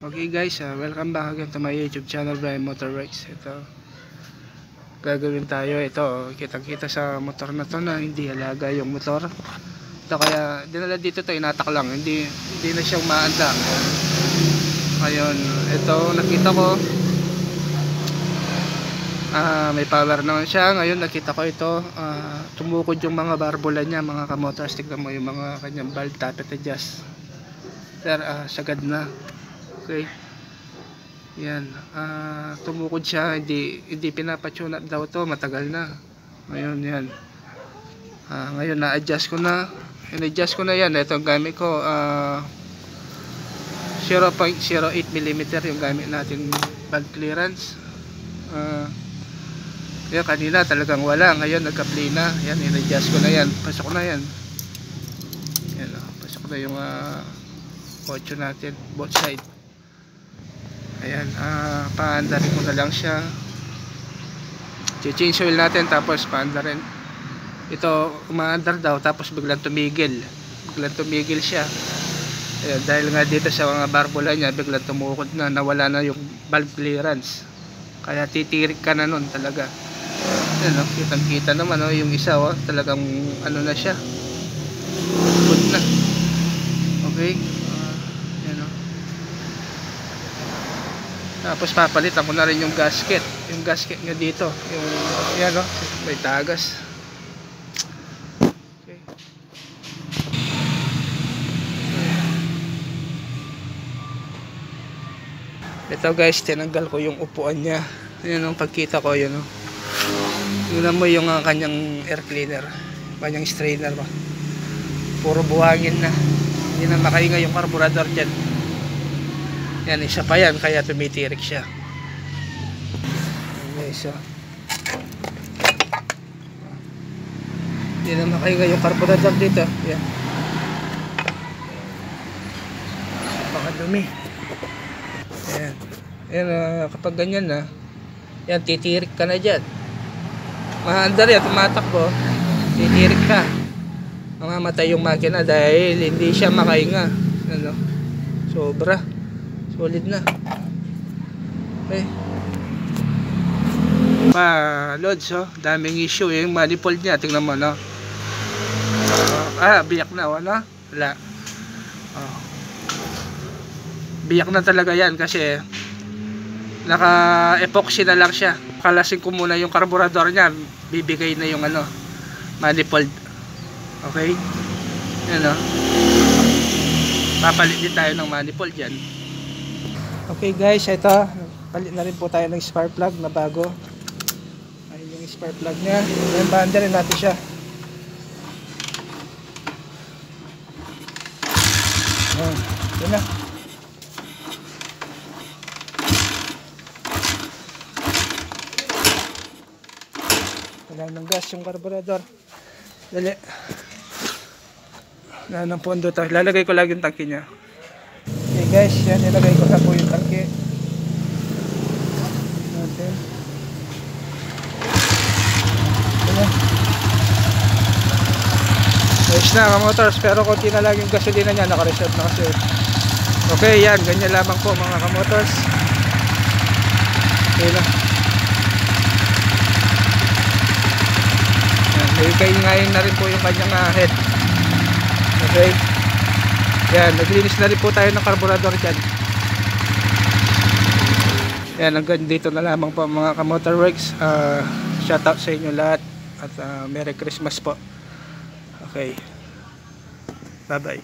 Okay guys, welcome back again to my YouTube channel, Brian Motorworks. Ito, gagawin tayo. Ito, kitang-kita sa motor na to na hindi halaga yung motor. Ito kaya dinala dito to, inatak lang. Hindi na siyang maanda. Ayun, ito nakita ko. May power naman siya. Ngayon nakita ko ito, tumukod yung mga barbula niya, mga kamotors. Tignan mo yung mga kanyang valve tappet adjust. Pero sagad na. Okay. Yan, tumukod siya, hindi pinapatune up daw to, matagal na. Ngayon yan. Ngayon na-adjust ko na. In-adjust ko na yan. Ito ang gamit ko, 0.08 mm yung gamit natin valve clearance. Yan, kanina talagang wala. Ngayon nagka-play na. Yan, in-adjust ko na yan. Pasok na yan. Yan, pasok na yung 8 natin, both side. Ayan, paandarin ko na lang siya. Change oil natin, tapos paandarin. Ito, umaandar daw, tapos biglang tumigil. Biglang tumigil siya. Ayan, dahil nga dito sa mga barbula niya, biglang tumukod na, nawala na yung valve clearance. Kaya titirik ka na nun talaga. Ayan, kitang-kita naman, yung isa, talagang ano na siya. Good na. Okay. Tapos papalitan ko na rin yung gasket nya dito, yung yan, may tagas. Okay. Ito guys, tinanggal ko yung upuan nya. Yan ang pagkita ko, yun. Tingnan mo yung kanyang air cleaner, kanyang strainer ba, puro buhangin na, hindi na makahinga yung carburetor dyan. Yan, isa pa yan, kaya tumitirik siya. Okay, so hindi na makahinga yung carburetor dito. Yan, baka dumi. Yan, yan, kapag ganyan na, yan, titirik ka na dyan. Maandar yan, tumatakbo, titirik ka, mamamatay yung makina dahil hindi siya makahinga. Ano? Sobra solid na. Okay. Loads, daming issue yung manifold niya. Tingnan mo, no? Biyak na, no? Wala. Biyak na talaga yan kasi naka-epoxy na lang siya. Kalasin ko muna yung carburetor niya, bibigay na yung manifold. Okay? Yan, no? Papalit din tayo ng manifold yan. Okay guys, ito, palit na rin po tayo ng spark plug na bago. Ayun yung spark plug nya. Ngayon, bahandarin natin siya. Ayan, yun na. Wala ng gas yung carburetor. Dali. Wala ng pondo to. Lalagay ko lagi yung tangke nya. Okay guys, yan, nilagay ko na po yung tangke natin. Ayan. Ayos na mga motors, pero konti na lang yung gasolina nya, naka-reserve na kasi. Okay, yan, ganyan lamang po mga kamotors. Okay lang. Yan, may kaingayin na rin po yung kanyang head. Okay. Yan, naglinis na rin po tayo ng carburetor dyan. Yan, hanggang dito na lamang po mga kamotorworks. Shoutout sa inyo lahat at Merry Christmas po. Okay, bye bye.